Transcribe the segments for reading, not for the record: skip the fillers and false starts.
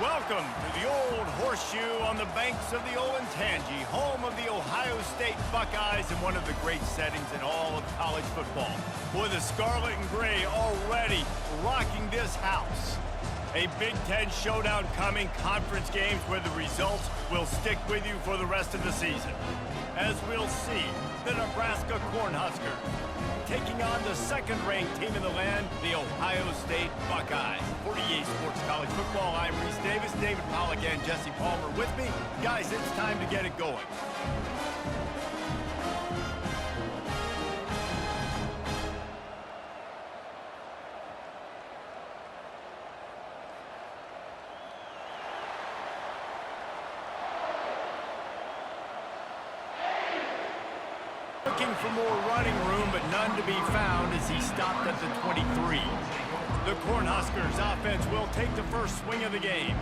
Welcome to the Old Horseshoe on the banks of the Olentangy, home of the Ohio State Buckeyes and one of the great settings in all of college football. Boy, the Scarlet and Gray already rocking this house. A Big Ten showdown coming, conference games where the results will stick with you for the rest of the season. As we'll see, the Nebraska Cornhuskers taking on the second-ranked team in the land, the Ohio State Buckeyes. For EA Sports College Football, I'm Reese Davis, David Pollack, and Jesse Palmer with me. Guys, it's time to get it going. Looking for more running room, but none to be found as he stopped at the 23. The Cornhuskers offense will take the first swing of the game.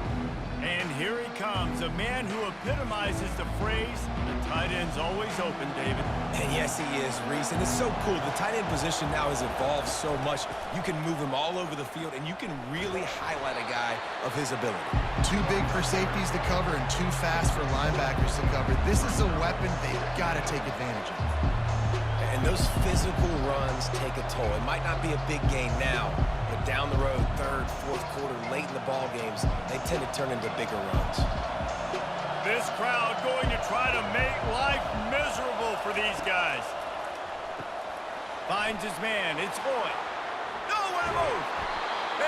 And here he comes, a man who epitomizes the phrase, the tight end's always open, David. And yes, he is, Reese. And it's so cool. The tight end position now has evolved so much. You can move him all over the field, and you can really highlight a guy of his ability. Too big for safeties to cover and too fast for linebackers to cover. This is a weapon they've got to take advantage of. And those physical runs take a toll. It might not be a big gain now, but down the road, third, fourth quarter, late in the ball games, they tend to turn into bigger runs. This crowd going to try to make life miserable for these guys. Finds his man. It's Boyd. Nowhere to move.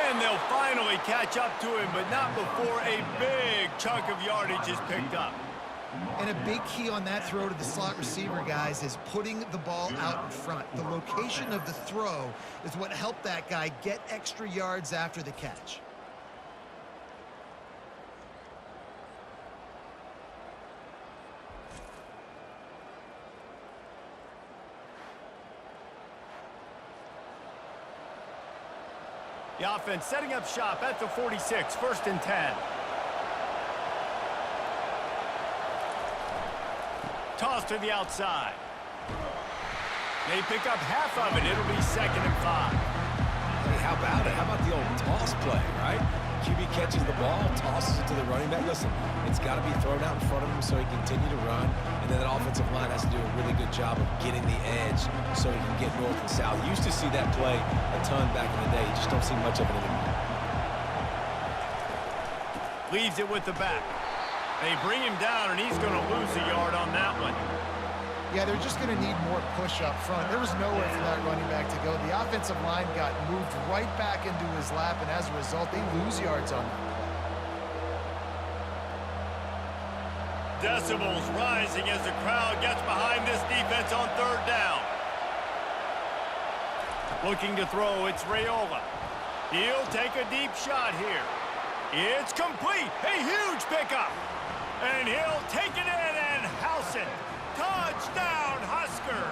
And they'll finally catch up to him, but not before a big chunk of yardage is picked up. And a big key on that throw to the slot receiver, guys, is putting the ball out in front. The location of the throw is what helped that guy get extra yards after the catch. The offense setting up shop at the 46, 1st and 10. Toss to the outside. They pick up half of it. It'll be 2nd and 5. Hey, how about it? How about the old toss play, right? QB catches the ball, tosses it to the running back. Listen, it's got to be thrown out in front of him so he can continue to run. And then that offensive line has to do a really good job of getting the edge so he can get north and south. You used to see that play a ton back in the day. You just don't see much of it anymore. Leaves it with the back. They bring him down, and he's going to lose a yard on that one. Yeah, they're just going to need more push up front. There was nowhere for that running back to go. The offensive line got moved right back into his lap, and as a result, they lose yards on that play. Decibels rising as the crowd gets behind this defense on 3rd down. Looking to throw, it's Raiola. He'll take a deep shot here. It's complete. A huge pickup. And he'll take it in and house it. Touchdown, Husker!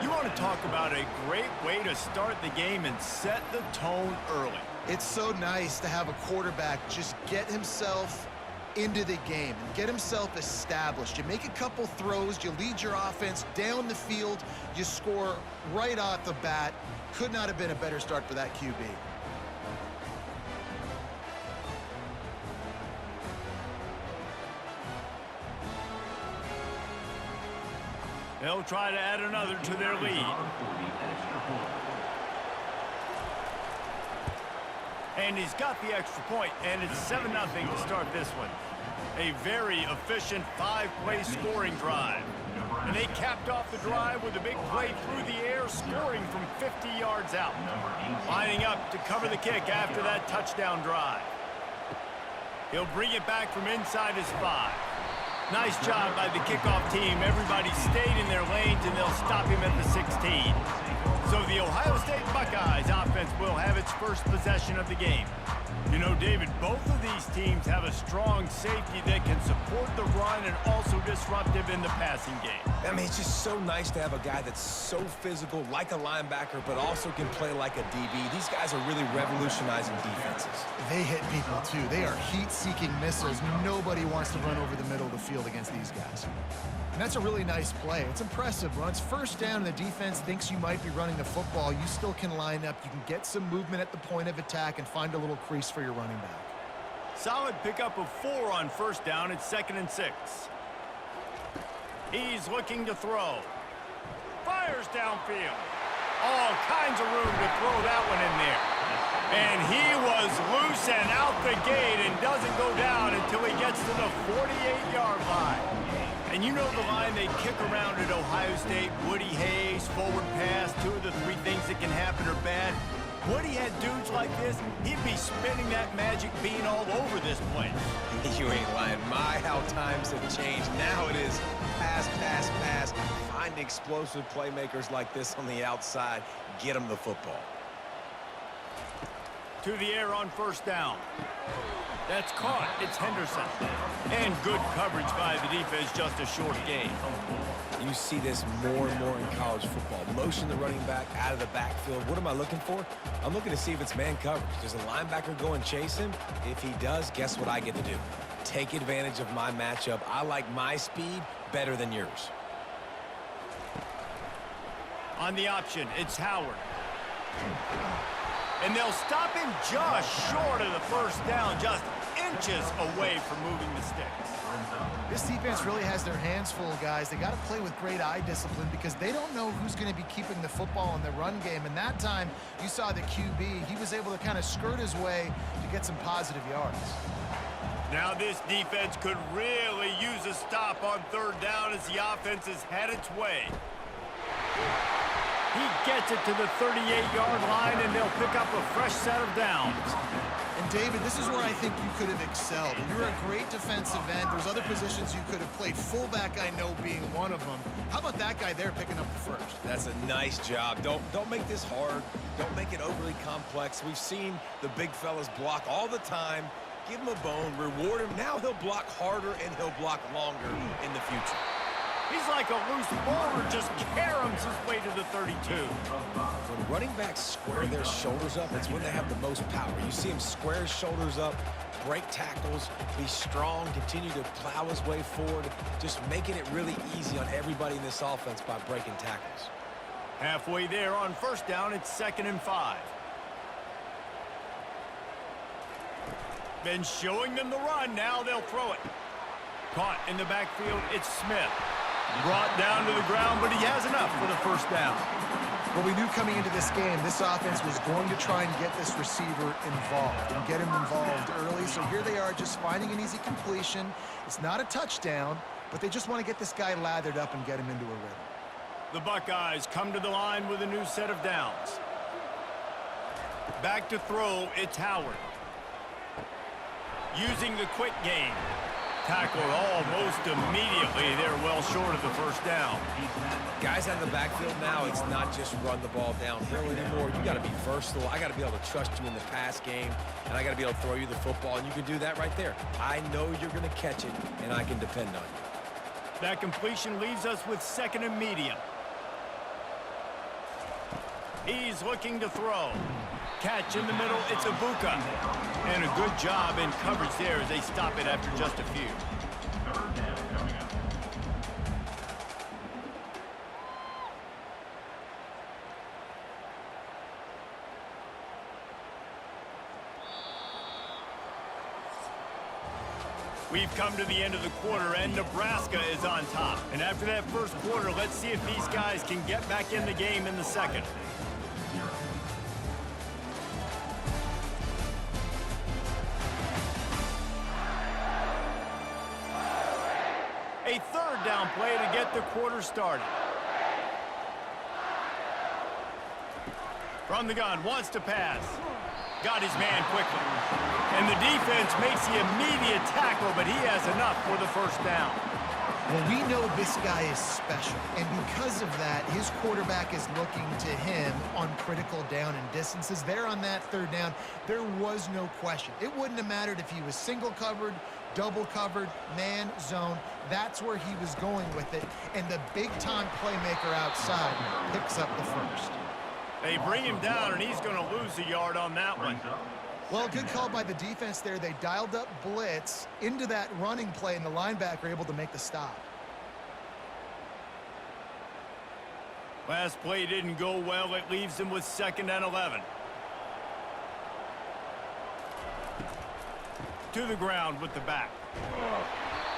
You want to talk about a great way to start the game and set the tone early. It's so nice to have a quarterback just get himself into the game and get himself established. You make a couple throws, you lead your offense down the field, you score right off the bat. Could not have been a better start for that QB. They'll try to add another to their lead. And he's got the extra point, and it's 7-0 to start this one. A very efficient 5-play scoring drive. And they capped off the drive with a big play through the air, scoring from 50 yards out. Lining up to cover the kick after that touchdown drive. He'll bring it back from inside his 5. Nice job by the kickoff team. Everybody stayed in their lanes, and they'll stop him at the 16. So the Ohio State Buckeyes offense will have its first possession of the game. You know, David, both of these teams have a strong safety that can support the run and also disruptive in the passing game. I mean, it's just so nice to have a guy that's so physical, like a linebacker, but also can play like a DB. These guys are really revolutionizing defenses. They hit people, too. They are heat-seeking missiles. Nobody wants to run over the middle of the field against these guys. And that's a really nice play. It's impressive. When it's 1st down and the defense thinks you might be running the football, you still can line up. You can get some movement at the point of attack and find a little crease for your running back. Solid pickup of 4 on first down. It's 2nd and 6. He's looking to throw. Fires downfield. All kinds of room to throw that one in there. And he was loose and out the gate and doesn't go down until he gets to the 48-yard line. And you know the line they kick around at Ohio State, Woody Hayes, forward pass, 2 of the 3 things that can happen are bad. Woody had dudes like this, he'd be spinning that magic bean all over this place. You ain't lying. My, how times have changed. Now it is pass, pass, pass. Find explosive playmakers like this on the outside. Get them the football. To the air on first down. That's caught. It's Henderson. And good coverage by the defense, just a short gain. You see this more and more in college football. Motion the running back out of the backfield. What am I looking for? I'm looking to see if it's man coverage. Does the linebacker go and chase him? If he does, guess what I get to do? Take advantage of my matchup. I like my speed better than yours. On the option, it's Howard. And they'll stop him just short of the first down, just inches away from moving the sticks. This defense really has their hands full, guys. They got to play with great eye discipline because they don't know who's going to be keeping the football in the run game. And that time, you saw the QB. He was able to kind of skirt his way to get some positive yards. Now this defense could really use a stop on 3rd down as the offense has had its way. He gets it to the 38-yard line, and they'll pick up a fresh set of downs. And, David, this is where I think you could have excelled. You're a great defensive end. There's other positions you could have played. Fullback, I know, being one of them. How about that guy there picking up the first? That's a nice job. Don't make this hard. Don't make it overly complex. We've seen the big fellas block all the time. Give him a bone, reward him. Now he'll block harder and he'll block longer in the future. He's like a loose bowler, just caroms his way to the 32. When running backs square their shoulders up, it's when they have the most power. You see him square his shoulders up, break tackles, be strong, continue to plow his way forward, just making it really easy on everybody in this offense by breaking tackles. Halfway there on first down, it's 2nd and 5. Been showing them the run, now they'll throw it. Caught in the backfield, it's Smith. Brought down to the ground, but he has enough for the first down. Well, we knew coming into this game, this offense was going to try and get this receiver involved and get him involved early. So here they are just finding an easy completion. It's not a touchdown, but they just want to get this guy lathered up and get him into a rhythm. The Buckeyes come to the line with a new set of downs. Back to throw, it's Howard. Using the quick game. Tackled almost immediately. They're well short of the first down. Guys out in the backfield now, it's not just run the ball downhill anymore. You got to be versatile. I got to be able to trust you in the pass game, and I got to be able to throw you the football, and you can do that right there. I know you're going to catch it, and I can depend on you. That completion leaves us with 2nd and medium. He's looking to throw. Catch in the middle, it's Ibuka. And a good job in coverage there as they stop it after just a few. We've come to the end of the quarter, and Nebraska is on top. And after that first quarter, let's see if these guys can get back in the game in the second. A 3rd down play to get the quarter started. From the gun, wants to pass. Got his man quickly. And the defense makes the immediate tackle, but he has enough for the first down. Well, we know this guy is special, and because of that, his quarterback is looking to him on critical down and distances. There on that 3rd down, there was no question. It wouldn't have mattered if he was single covered, double covered, man, zone. That's where he was going with it, and the big-time playmaker outside picks up the first. They bring him down, and he's going to lose a yard on that one. Well, good call by the defense there. They dialed up blitz into that running play, and the linebacker able to make the stop. Last play didn't go well. It leaves them with 2nd and 11. to the ground with the back.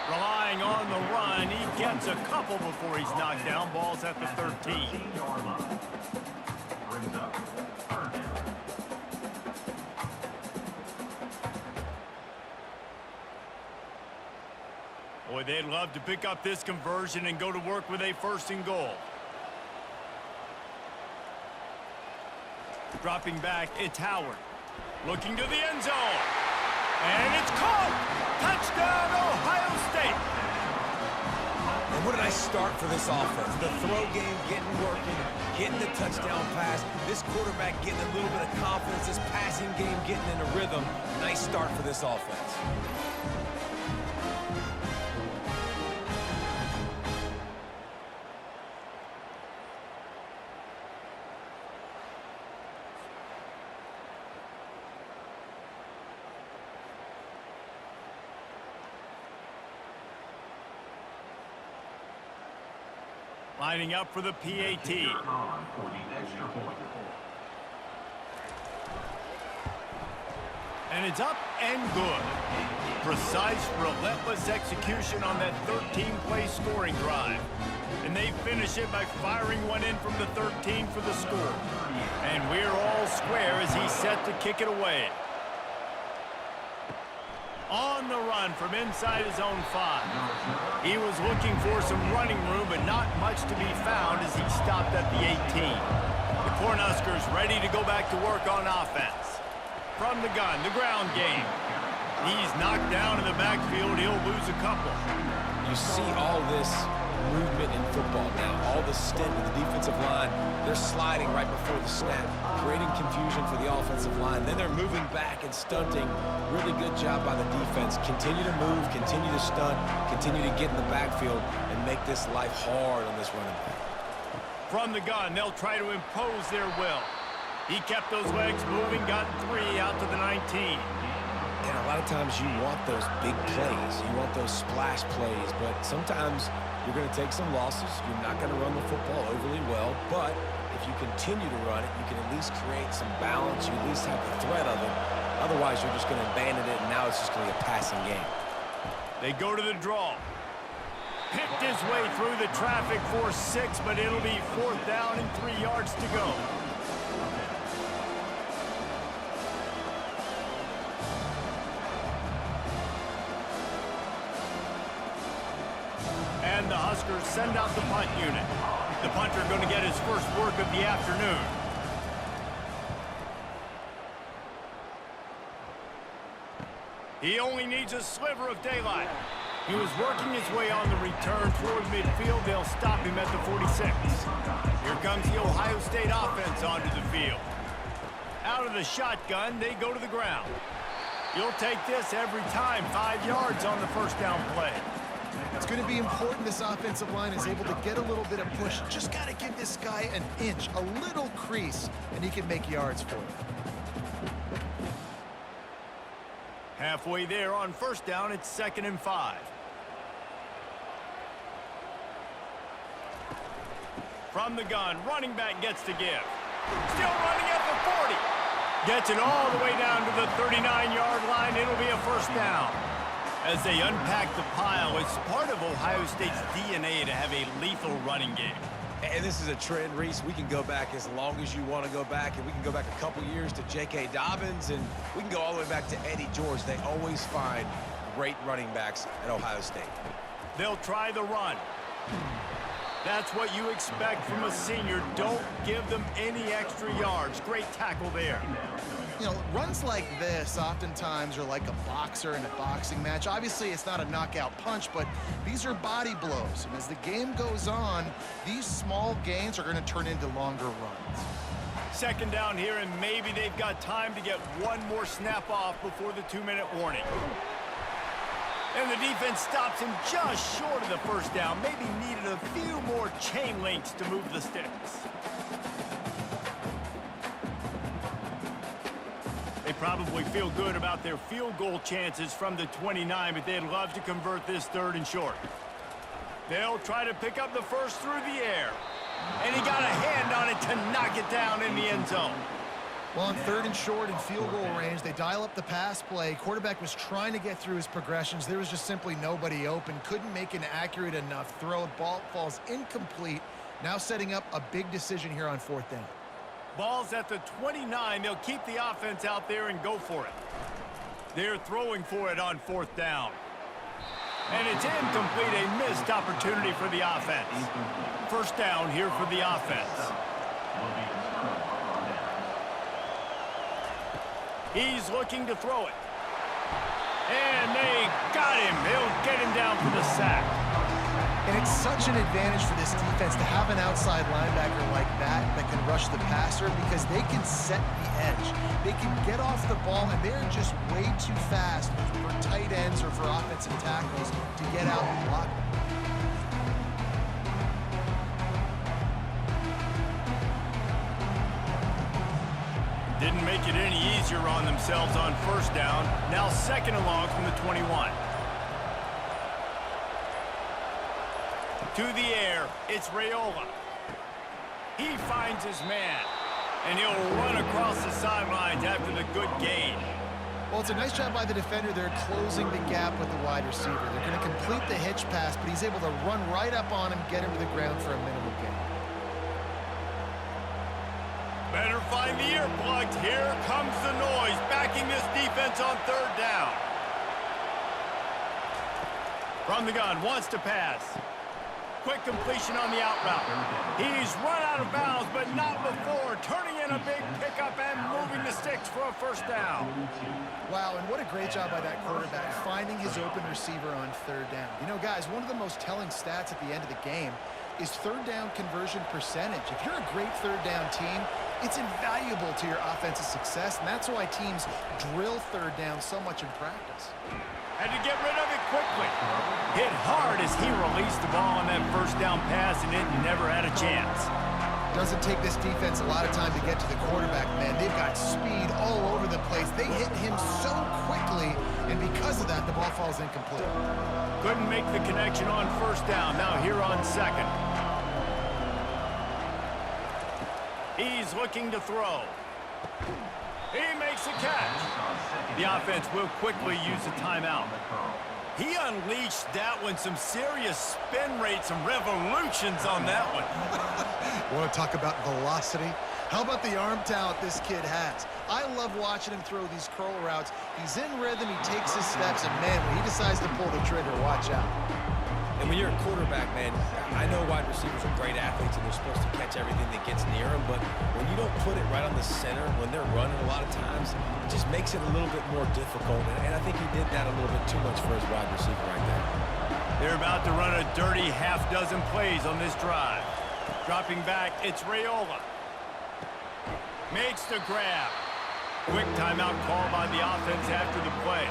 Relying on the run, he gets a couple before he's knocked down. Ball's at the 13. Boy, they'd love to pick up this conversion and go to work with a 1st and goal. Dropping back, it's Howard. Looking to the end zone. And it's caught! Touchdown, Ohio State! And what did I start for this offense? The throw game getting working, getting the touchdown pass. This quarterback getting a little bit of confidence. This passing game getting in a rhythm. Nice start for this offense. Lining up for the PAT. And it's up and good. Precise, relentless execution on that 13-play scoring drive. And they finish it by firing one in from the 13 for the score. And we're all square as he's set to kick it away. On the run from inside his own 5. He was looking for some running room, but not much to be found as he stopped at the 18. The Cornhuskers ready to go back to work on offense. From the gun, the ground game. He's knocked down in the backfield. He'll lose a couple. You see all this movement in football now. All the stint in the defensive line. They're sliding right before the snap, creating confusion for the offensive line. Then they're moving back and stunting. Really good job by the defense. Continue to move, continue to stunt, continue to get in the backfield and make this life hard on this running back. From the gun, they'll try to impose their will. He kept those legs moving, got 3 out to the 19. And a lot of times you want those big plays. You want those splash plays, but sometimes you're going to take some losses. You're not going to run the football overly well, but if you continue to run it, you can at least create some balance. You at least have the threat of it. Otherwise, you're just going to abandon it, and now it's just going to be a passing game. They go to the draw. Picked his way through the traffic for 6, but it'll be 4th down and 3 yards to go. And the Huskers send out the punt unit. The punter going to get his first work of the afternoon. He only needs a sliver of daylight. He was working his way on the return toward midfield. They'll stop him at the 46. Here comes the Ohio State offense onto the field. Out of the shotgun, they go to the ground. You'll take this every time. 5 yards on the 1st down play. It's going to be important this offensive line is able to get a little bit of push. Just got to give this guy an inch, a little crease, and he can make yards for it. Halfway there on 1st down, it's 2nd and 5. From the gun, running back gets to give. Still running at the 40. Gets it all the way down to the 39-yard line. It'll be a 1st down. As they unpack the pile, it's part of Ohio State's DNA to have a lethal running game. And this is a trend, Reese. We can go back as long as you want to go back, and we can go back a couple years to J.K. Dobbins, and we can go all the way back to Eddie George. They always find great running backs at Ohio State. They'll try the run. That's what you expect from a senior. Don't give them any extra yards. Great tackle there. You know, runs like this oftentimes are like a boxer in a boxing match. Obviously, it's not a knockout punch, but these are body blows. And as the game goes on, these small gains are going to turn into longer runs. 2nd down here, and maybe they've got time to get one more snap off before the 2-minute warning. And the defense stops him just short of the 1st down. Maybe needed a few more chain links to move the sticks. They probably feel good about their field goal chances from the 29, but they'd love to convert this 3rd and short. They'll try to pick up the 1st through the air. And he got a hand on it to knock it down in the end zone. Well, on 3rd and short and field goal range, they dial up the pass play. Quarterback was trying to get through his progressions. There was just simply nobody open. Couldn't make an accurate enough throw. Ball falls incomplete. Now setting up a big decision here on 4th down. Ball's at the 29. They'll keep the offense out there and go for it. They're throwing for it on 4th down. And it's incomplete, a missed opportunity for the offense. 1st down here for the offense. He's looking to throw it. And they got him. They'll get him down for the sack. And it's such an advantage for this defense to have an outside linebacker like that can rush the passer because they can set the edge. They can get off the ball, and they're just way too fast for tight ends or for offensive tackles to get out and block them. Didn't make it any easier on themselves on 1st down. Now 2nd and long from the 21. To the air, it's Raiola. He finds his man, and he'll run across the sidelines after the good gain. Well, it's a nice job by the defender. They're closing the gap with the wide receiver. They're going to complete the hitch pass, but he's able to run right up on him, get him to the ground for a minimal gain. Better find the earplugs. Here comes the noise, backing this defense on 3rd down. From the gun, wants to pass. Quick completion on the out route. He's run out of bounds, but not before. Turning in a big pickup and moving the sticks for a 1st down. Wow, and what a great job by that quarterback, finding his open receiver on 3rd down. You know, guys, one of the most telling stats at the end of the game is 3rd down conversion percentage. If you're a great 3rd down team, it's invaluable to your offensive success, and that's why teams drill 3rd down so much in practice. Had to get rid of it quickly. Hit hard as he released the ball on that 1st down pass, and it never had a chance. Doesn't take this defense a lot of time to get to the quarterback, man. They've got speed all over the place. They hit him so quickly, and because of that, the ball falls incomplete. Couldn't make the connection on 1st down. Now here on 2nd. He's looking to throw. He makes a catch. The offense will quickly use a timeout. He unleashed that one, some serious spin rates, some revolutions on that one. Want to talk about velocity? How about the arm talent this kid has? I love watching him throw these curl routes. He's in rhythm, he takes his steps, and man, when he decides to pull the trigger, watch out. And when you're a quarterback, man, I know wide receivers are great athletes and they're supposed to catch everything that gets near them, but when you don't put it right on the center, when they're running a lot of times, it just makes it a little bit more difficult. And I think he did that a little bit too much for his wide receiver right there. They're about to run a dirty half-dozen plays on this drive. Dropping back, it's Raiola. Makes the grab. Quick timeout call by the offense after the play.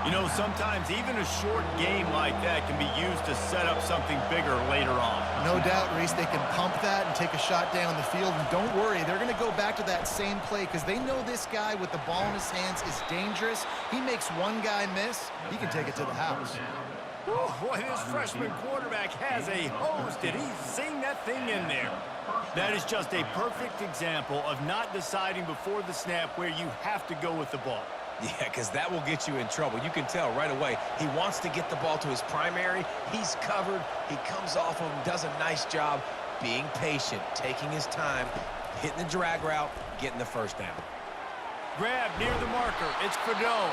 You know, sometimes even a short game like that can be used to set up something bigger later on. No doubt, Reese, they can pump that and take a shot down the field. And don't worry, they're going to go back to that same play because they know this guy with the ball in his hands is dangerous. He makes one guy miss, he can take it to the house. Boy, this freshman quarterback has a hose. Did he sing that thing in there? That is just a perfect example of not deciding before the snap where you have to go with the ball. Yeah, because that will get you in trouble. You can tell right away he wants to get the ball to his primary. He's covered. He comes off of him, does a nice job being patient, taking his time, hitting the drag route, getting the 1st down. Grab near the marker. It's Fedot.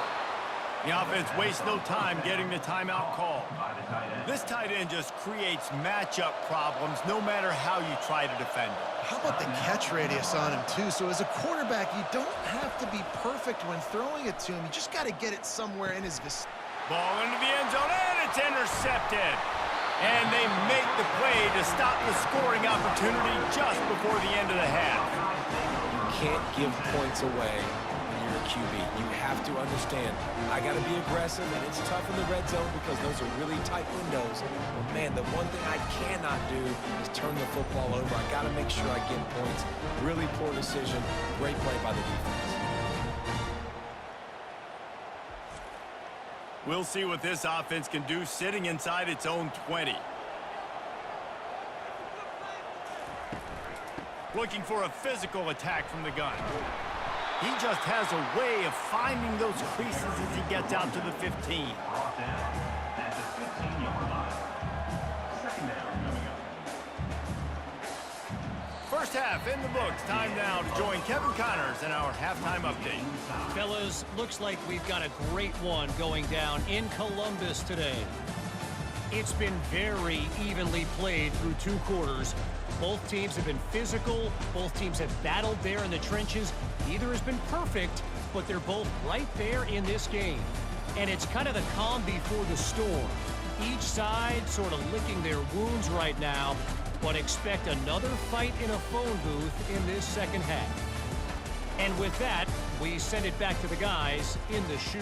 The offense wastes no time getting the timeout call. This tight end just creates matchup problems no matter how you try to defend it. How about the catch radius on him, too? So as a quarterback, you don't have to be perfect when throwing it to him. You just got to get it somewhere in his vicinity. Ball into the end zone, and it's intercepted. And they make the play to stop the scoring opportunity just before the end of the half. You can't give points away when you're a QB. You have to understand, I got to be aggressive, and it's tough in the red zone because those are really tight windows. But man, the one thing I cannot do is turn the football over. I got to make sure I get points. Really poor decision. Great play by the defense. We'll see what this offense can do sitting inside its own 20. Looking for a physical attack from the gun. He just has a way of finding those creases as he gets out to the 15. First half in the books. Time now to join Kevin Connors in our halftime update. Fellas, looks like we've got a great one going down in Columbus today. It's been very evenly played through 2 quarters. Both teams have been physical. Both teams have battled there in the trenches. Neither has been perfect, but they're both right there in this game. And it's kind of the calm before the storm. Each side sort of licking their wounds right now, but expect another fight in a phone booth in this second half. And with that, we send it back to the guys in the shoe.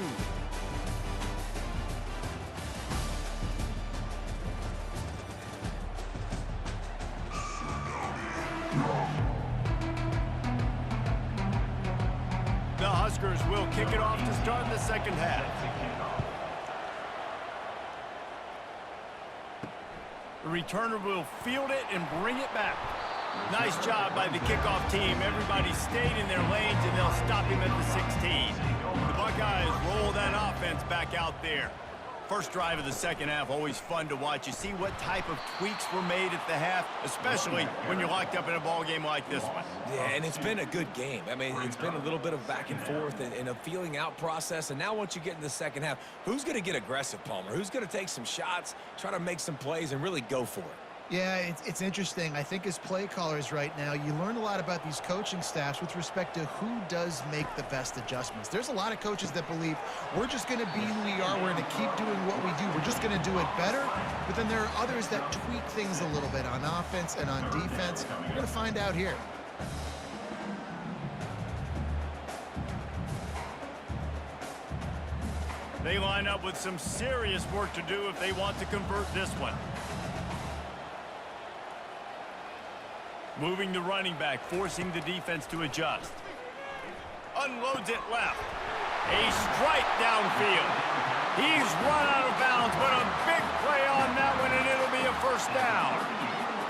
The Huskers will kick it off to start the second half. The returner will field it and bring it back. Nice job by the kickoff team. Everybody stayed in their lanes, and they'll stop him at the 16. The Buckeyes roll that offense back out there. First drive of the second half, always fun to watch. You see what type of tweaks were made at the half, especially when you're locked up in a ball game like this one. Yeah, and it's been a good game. I mean, it's been a little bit of back and forth and a feeling out process. And now once you get in the second half, who's going to get aggressive, Palmer? Who's going to take some shots, try to make some plays, and really go for it? Yeah, it's interesting. I think as play callers right now, you learn a lot about these coaching staffs with respect to who does make the best adjustments. There's a lot of coaches that believe we're just going to be who we are. We're going to keep doing what we do. We're just going to do it better. But then there are others that tweak things a little bit on offense and on defense. We're going to find out here. They line up with some serious work to do if they want to convert this one. Moving the running back, forcing the defense to adjust. Unloads it left. A strike downfield. He's run out of bounds, but a big play on that one, and it'll be a first down.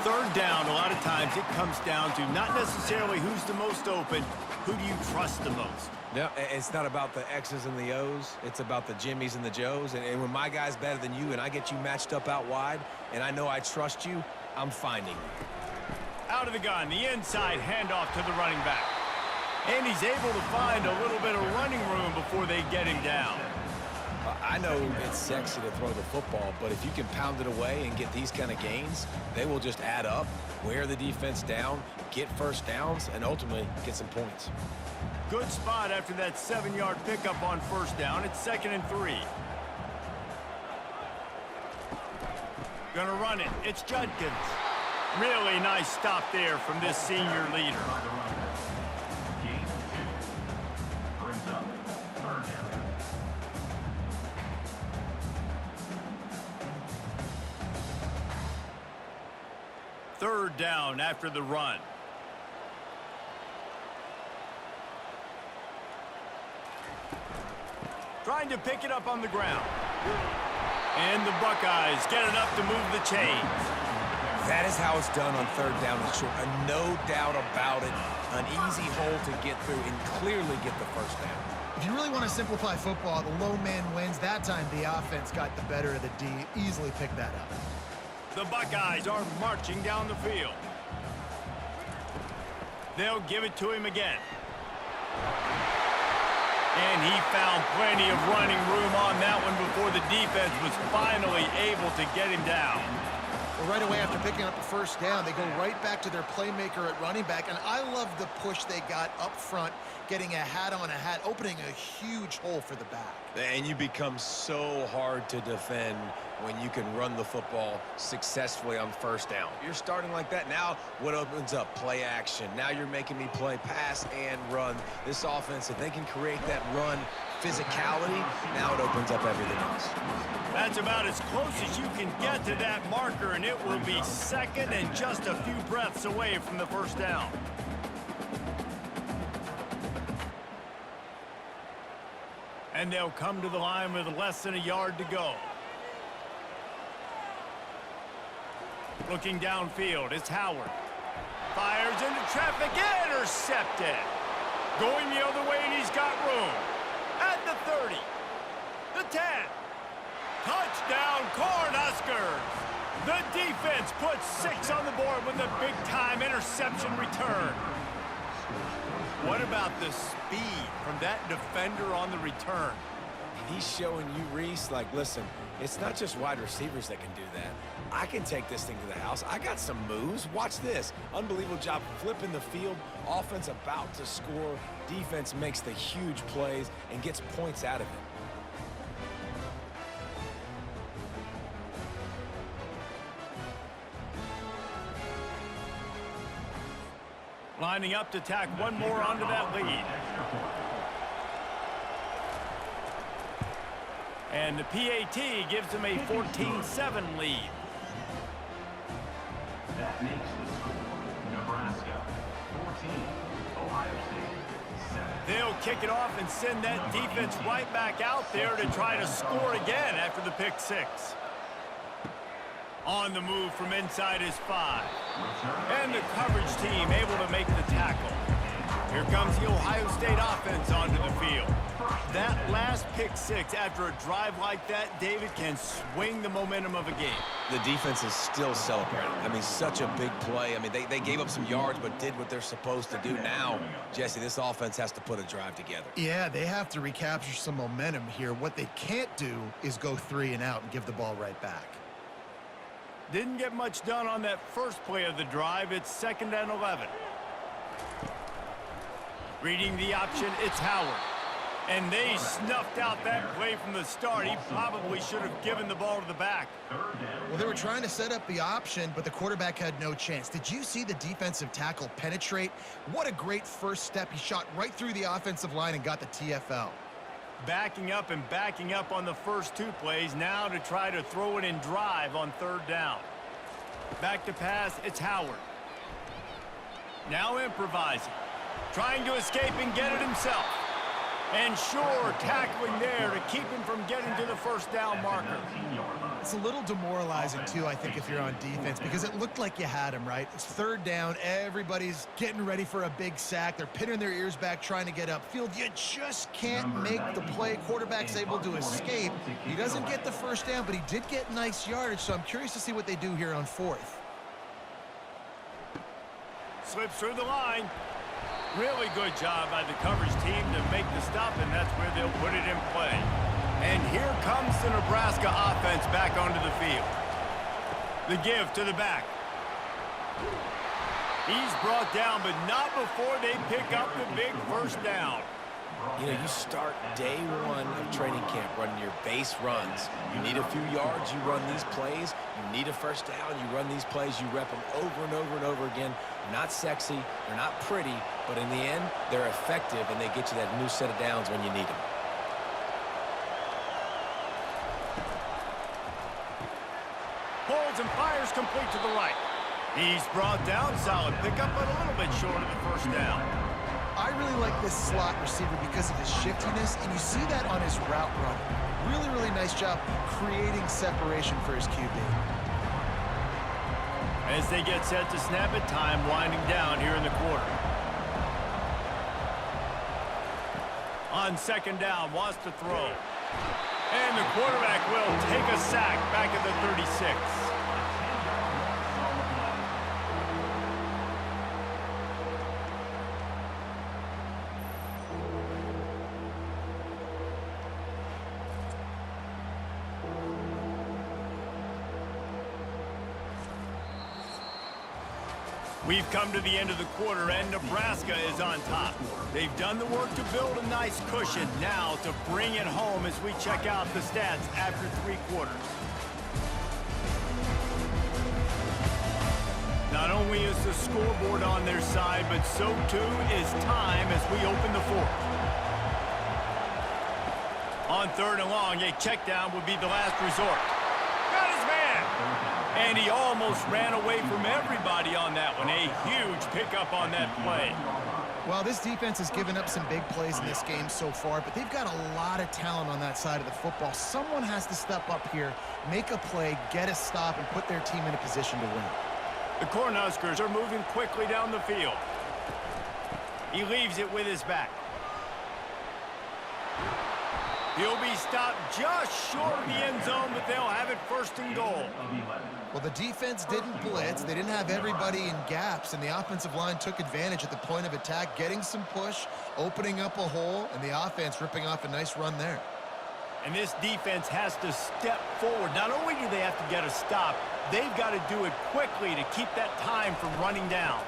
Third down, a lot of times it comes down to not necessarily who's the most open, who do you trust the most? No, it's not about the X's and the O's. It's about the Jimmies and the Joes. And when my guy's better than you and I get you matched up out wide and I know I trust you, I'm finding you. Out of the gun, the inside handoff to the running back. And he's able to find a little bit of running room before they get him down. I know it's sexy to throw the football, but if you can pound it away and get these kind of gains, they will just add up, wear the defense down, get first downs, and ultimately get some points. Good spot after that 7-yard pickup on first down. It's 2nd and 3. Gonna run it. It's Judkins. Really nice stop there from this senior leader. Third down after the run. Trying to pick it up on the ground. And the Buckeyes get enough to move the chains. That is how it's done on third down and short. No doubt about it. An easy hole to get through and clearly get the first down. If you really want to simplify football, the low man wins. That time the offense got the better of the D. Easily picked that up. The Buckeyes are marching down the field. They'll give it to him again. And he found plenty of running room on that one before the defense was finally able to get him down. Well, right away after picking up the first down, they go right back to their playmaker at running back. And I love the push they got up front, getting a hat on a hat, opening a huge hole for the back. And you become so hard to defend when you can run the football successfully on first down. You're starting like that. Now what opens up? Play action. Now you're making me play pass and run. This offense, if they can create that run physicality, now it opens up everything else. That's about as close as you can get to that marker, and it will be second and just a few breaths away from the first down. And they'll come to the line with less than a yard to go. Looking downfield, it's Howard. Fires into traffic, intercepted. Going the other way, and he's got room. At the 30. The 10. Touchdown, Cornhuskers. The defense puts 6 on the board with a big-time interception return. What about the speed from that defender on the return? He's showing you, Reese, like, listen, it's not just wide receivers that can do that. I can take this thing to the house. I got some moves. Watch this. Unbelievable job flipping the field. Offense about to score. Defense makes the huge plays and gets points out of it. Lining up to tack one more onto that lead. And the PAT gives them a 14-7 lead. That makes the score Nebraska 14, Ohio State 7. They'll kick it off and send that defense right back out there to try to score again after the pick 6. On the move from inside his 5. And the coverage team able to make the tackle. Here comes the Ohio State offense onto the field. That last pick 6 after a drive like that, David, can swing the momentum of a game. The defense is still celebrating. I mean, such a big play. I mean, they gave up some yards but did what they're supposed to do. Now, Jesse, this offense has to put a drive together. Yeah, they have to recapture some momentum here. What they can't do is go 3 and out and give the ball right back. Didn't get much done on that first play of the drive. It's 2nd and 11. Reading the option, it's Howard. And they snuffed out that play from the start. He probably should have given the ball to the back. Well, they were trying to set up the option, but the quarterback had no chance. Did you see the defensive tackle penetrate? What a great first step. He shot right through the offensive line and got the TFL. Backing up and backing up on the first 2 plays, now to try to throw it in drive on 3rd down. Back to pass, it's Howard. Now improvising. Trying to escape and get it himself. And sure, tackling there to keep him from getting to the 1st down marker. It's a little demoralizing, too, I think, if you're on defense, because it looked like you had him, right? It's 3rd down. Everybody's getting ready for a big sack. They're pinning their ears back, trying to get upfield. You just can't make the play. Quarterback's able to escape. He doesn't get the 1st down, but he did get nice yardage, so I'm curious to see what they do here on 4th. Slips through the line. Really good job by the coverage team to make the stop, and that's where they'll put it in play. And here comes the Nebraska offense back onto the field. The give to the back. He's brought down, but not before they pick up the big 1st down. You know, you start day 1 of training camp running your base runs. You need a few yards, you run these plays. You need a 1st down, you run these plays. You rep them over and over and over again. They're not sexy, they're not pretty, but in the end, they're effective, and they get you that new set of downs when you need them. Holds and fires complete to the right. He's brought down, solid pickup, but a little bit short of the 1st down. I really like this slot receiver because of his shiftiness, and you see that on his route run. Really, really nice job creating separation for his QB. As they get set to snap it, time winding down here in the quarter. On 2nd down, wants to throw. And the quarterback will take a sack back at the 36. We've come to the end of the quarter, and Nebraska is on top. They've done the work to build a nice cushion. Now to bring it home as we check out the stats after 3 quarters. Not only is the scoreboard on their side, but so too is time as we open the 4th. On 3rd and long, a check down would be the last resort. Got his man! And he almost ran away from everybody on that one. A huge pickup on that play. Well, this defense has given up some big plays in this game so far, but they've got a lot of talent on that side of the football. Someone has to step up here, make a play, get a stop, and put their team in a position to win. The Cornhuskers are moving quickly down the field. He leaves it with his back. He'll be stopped just short of the end zone, but they'll have it first and goal. Well, the defense didn't blitz. They didn't have everybody in gaps, and the offensive line took advantage at the point of attack, getting some push, opening up a hole, and the offense ripping off a nice run there. And this defense has to step forward. Not only do they have to get a stop, they've got to do it quickly to keep that time from running down.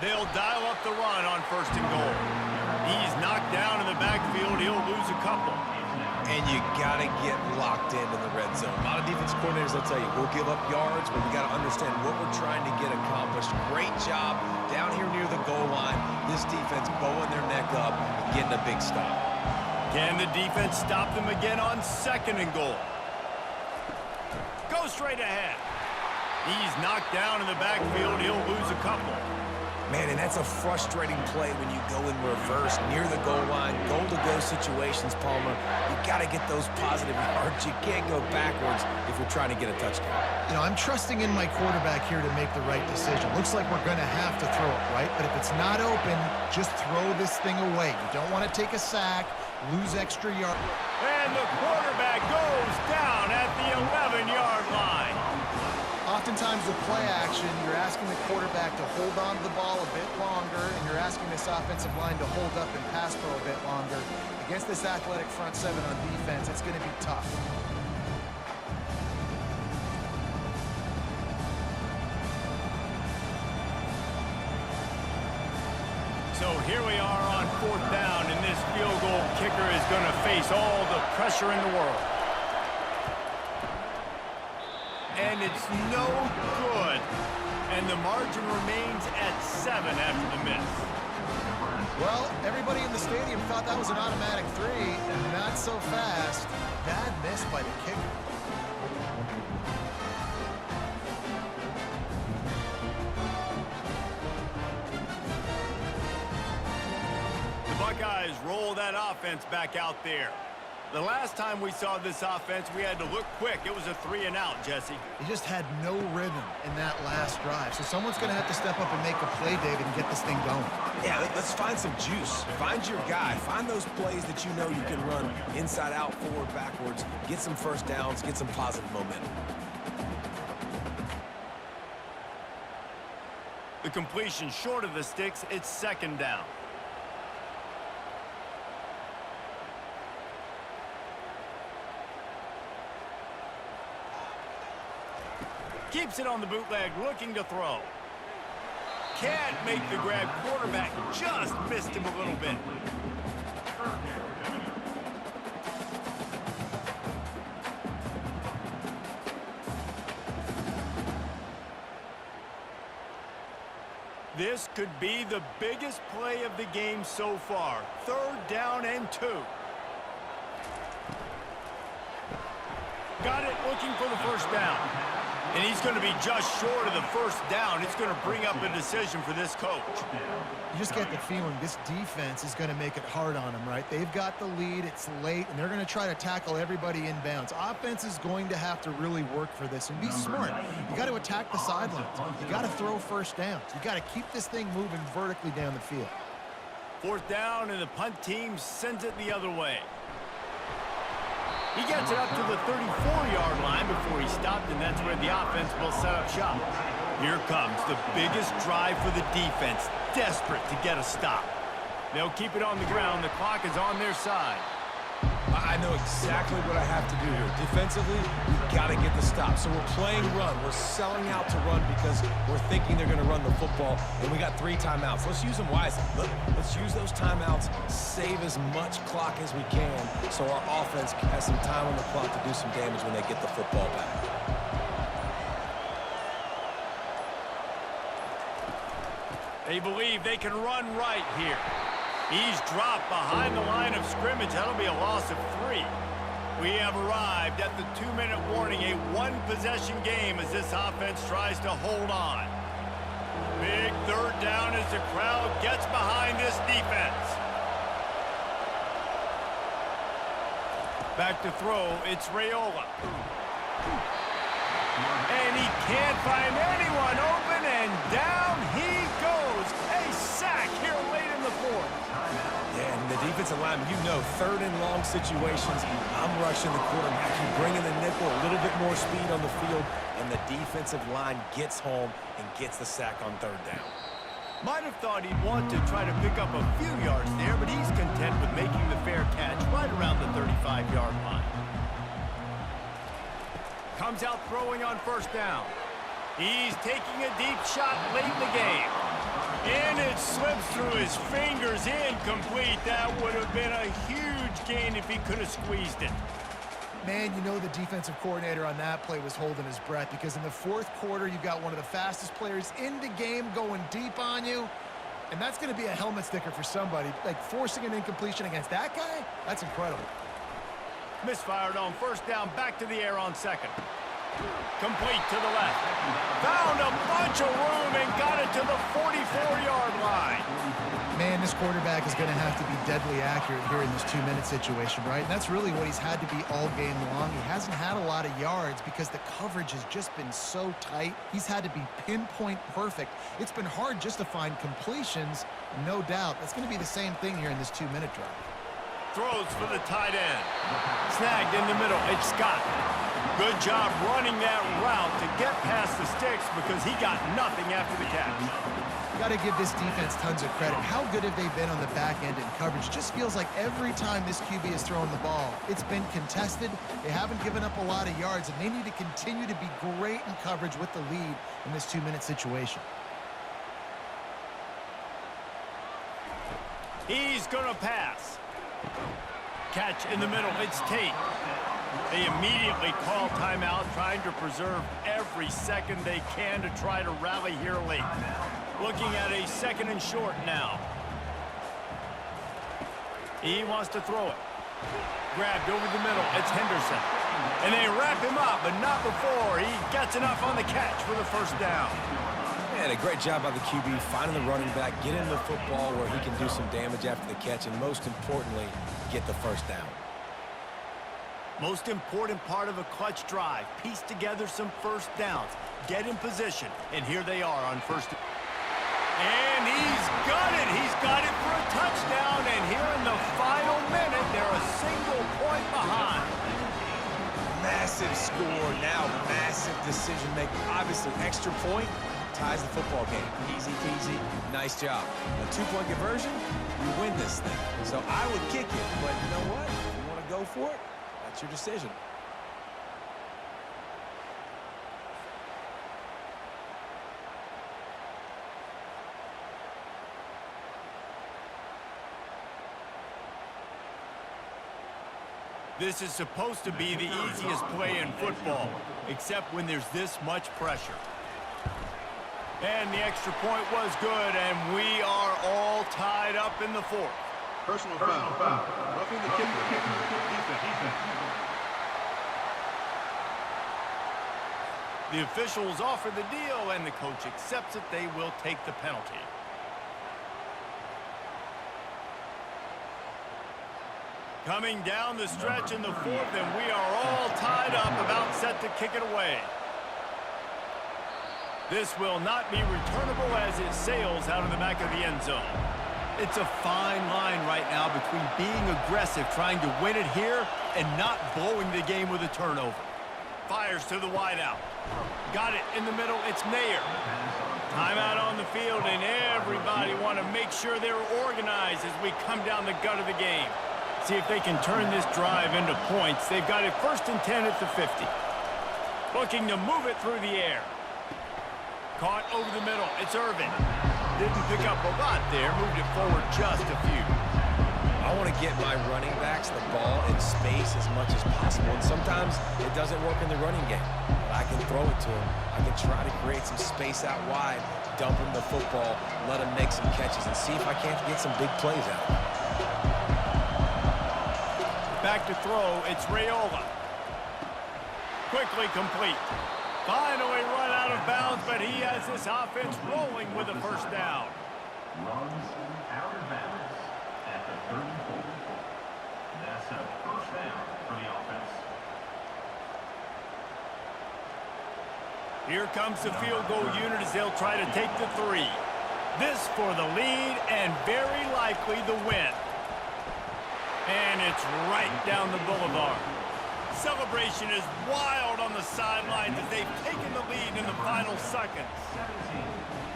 They'll dial up the run on first and goal. He's knocked down in the backfield. He'll lose a couple. And you got to get locked in the red zone. A lot of defense coordinators will tell you, we'll give up yards, but we got to understand what we're trying to get accomplished. Great job down here near the goal line. This defense bowing their neck up and getting a big stop. Can the defense stop them again on second and goal? Go straight ahead. He's knocked down in the backfield. He'll lose a couple. Man, and that's a frustrating play when you go in reverse near the goal line, goal-to-go situations, Palmer. You got to get those positive yards. You can't go backwards if you're trying to get a touchdown. You know, I'm trusting in my quarterback here to make the right decision. Looks like we're going to have to throw it, right? But if it's not open, just throw this thing away. You don't want to take a sack, lose extra yard. And the quarterback goes down at the 11-yard line. Oftentimes with play action, you're asking the quarterback to hold on to the ball a bit longer, and you're asking this offensive line to hold up and pass pro a bit longer. Against this athletic front seven on defense, it's going to be tough. So here we are on fourth down, and this field goal kicker is going to face all the pressure in the world. And it's no good. And the margin remains at 7 after the miss. Well, everybody in the stadium thought that was an automatic 3. Not so fast. Bad miss by the kicker. The Buckeyes roll that offense back out there. The last time we saw this offense, we had to look quick. It was a 3-and-out, Jesse. They just had no rhythm in that last drive. So someone's going to have to step up and make a play, David, and get this thing going. Yeah, let's find some juice. Find your guy. Find those plays that you know you can run inside out, forward, backwards. Get some first downs. Get some positive momentum. The completion short of the sticks. It's second down. Keeps it on the bootleg, looking to throw. Can't make the grab. Quarterback just missed him a little bit. This could be the biggest play of the game so far. Third down and 2. Got it, looking for the first down. And he's going to be just short of the first down. It's going to bring up a decision for this coach. You just get the feeling this defense is going to make it hard on them, right? They've got the lead. It's late, and they're going to try to tackle everybody inbounds. Offense is going to have to really work for this and be smart. You got to attack the sidelines. You got to throw first downs. You got to keep this thing moving vertically down the field. Fourth down, and the punt team sends it the other way. He gets it up to the 34-yard line before he stopped, and that's where the offense will set up shop. Here comes the biggest drive for the defense, desperate to get a stop. They'll keep it on the ground. The clock is on their side. I know exactly what I have to do here. Defensively, we've got to get the stop. So we're playing run. We're selling out to run because we're thinking they're going to run the football, and we got 3 timeouts. Let's use them wisely. Let's use those timeouts, save as much clock as we can so our offense has some time on the clock to do some damage when they get the football back. They believe they can run right here. He's dropped behind the line of scrimmage. That'll be a loss of 3. We have arrived at the 2-minute warning, a one-possession game as this offense tries to hold on. Big third down as the crowd gets behind this defense. Back to throw, it's Raiola. And he can't find anyone open, and down he goes. A sack here late in the the defensive lineman, you know, third and long situations, I'm rushing the quarterback. You bring in the nickel, a little bit more speed on the field, and the defensive line gets home and gets the sack on third down. Might have thought he'd want to try to pick up a few yards there, but he's content with making the fair catch right around the 35-yard line. Comes out throwing on first down. He's taking a deep shot late in the game. And it slips through his fingers, incomplete. That would have been a huge gain if he could have squeezed it. Man, you know the defensive coordinator on that play was holding his breath, because in the fourth quarter, you've got one of the fastest players in the game going deep on you. And that's going to be a helmet sticker for somebody. Like, forcing an incompletion against that guy, that's incredible. Misfired on first down, back to the air on second. Complete to the left. Found a bunch of room and got it to the 44-yard line. Man, this quarterback is going to have to be deadly accurate here in this 2-minute situation, right? And that's really what he's had to be all game long. He hasn't had a lot of yards because the coverage has just been so tight. He's had to be pinpoint perfect. It's been hard just to find completions, no doubt. That's going to be the same thing here in this 2-minute drive. Throws for the tight end. Snagged in the middle. It's Scott. Good job running that route to get past the sticks because he got nothing after the catch. Got to give this defense tons of credit. How good have they been on the back end in coverage? Just feels like every time this QB is throwing the ball, it's been contested. They haven't given up a lot of yards, and they need to continue to be great in coverage with the lead in this 2-minute situation. He's going to pass. Catch in the middle. It's Tate. They immediately call timeout, trying to preserve every second they can to try to rally here late. Looking at a second and short now. He wants to throw it. Grabbed over the middle. It's Henderson. And they wrap him up, but not before he gets enough on the catch for the first down. Man, a great job by the QB finding the running back, getting the football where he can do some damage after the catch, and most importantly, get the first down. Most important part of a clutch drive, piece together some first downs, get in position, and here they are on first. And he's got it. He's got it for a touchdown, and here in the final minute, they're a single point behind. Massive score, now massive decision making. Obviously, extra point ties the football game. Easy peasy, nice job. A 2-point conversion, you win this thing. So I would kick it, but you know what? If you want to go for it, that's your decision. This is supposed to be the easiest play in football, except when there's this much pressure. And the extra point was good, and we are all tied up in the fourth. Personal foul. Roughing the kicker. Defense. The officials offer the deal, and the coach accepts it. They will take the penalty. Coming down the stretch in the fourth, and we are all tied up, about set to kick it away. This will not be returnable as it sails out of the back of the end zone. It's a fine line right now between being aggressive, trying to win it here, and not blowing the game with a turnover. Fires to the wideout. Got it in the middle. It's Nair. Timeout on the field, and everybody want to make sure they're organized as we come down the gut of the game. See if they can turn this drive into points. They've got it 1st and 10 at the 50. Looking to move it through the air. Caught over the middle. It's Irvin. Didn't pick up a lot there. Moved it forward just a few. I want to get my running backs the ball in space as much as possible. And sometimes it doesn't work in the running game. But I can throw it to them. I can try to create some space out wide, dump them the football, let them make some catches, and see if I can't get some big plays out of them. Back to throw, it's Raiola. Quickly complete. Finally run out of bounds, but he has this offense rolling with a first down. Runs out of bounds at the 34. That's a first down for the offense. Here comes the field goal unit as they'll try to take the 3. This for the lead and very likely the win. It's right down the boulevard. Celebration is wild on the sidelines as they've taken the lead in the final seconds.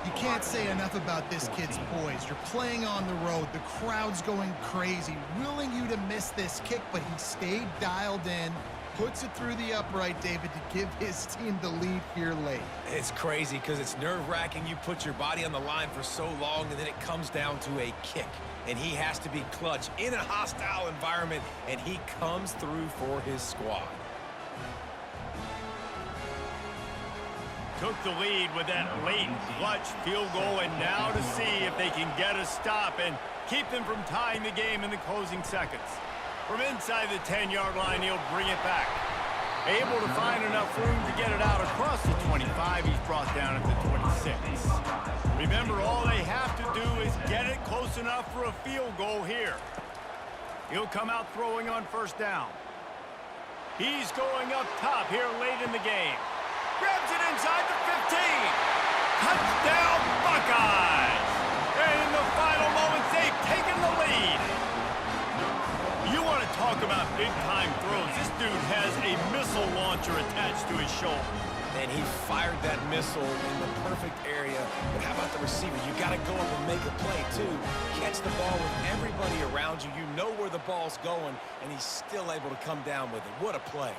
You can't say enough about this kid's poise. You're playing on the road. The crowd's going crazy, willing you to miss this kick, but he stayed dialed in, puts it through the upright, David, to give his team the lead here late. It's crazy because it's nerve-wracking. You put your body on the line for so long, and then it comes down to a kick. And he has to be clutch in a hostile environment, and he comes through for his squad. Took the lead with that late clutch field goal, and now to see if they can get a stop and keep them from tying the game in the closing seconds. From inside the 10-yard line, he'll bring it back. Able to find enough room to get it out across the 25. He's brought down at the 26. Remember, all they have to do is get it close enough for a field goal here. He'll come out throwing on first down. He's going up top here late in the game. Grabs it inside the 15. Touchdown, Buckeyes! And in the final moments, they've taken the lead. You want to talk about big-time throws. This dude has a missile launcher attached to his shoulder. And he fired that missile in the perfect area. But how about the receiver? You got to go up and make a play, too. Catch the ball with everybody around you. You know where the ball's going, and he's still able to come down with it. What a play.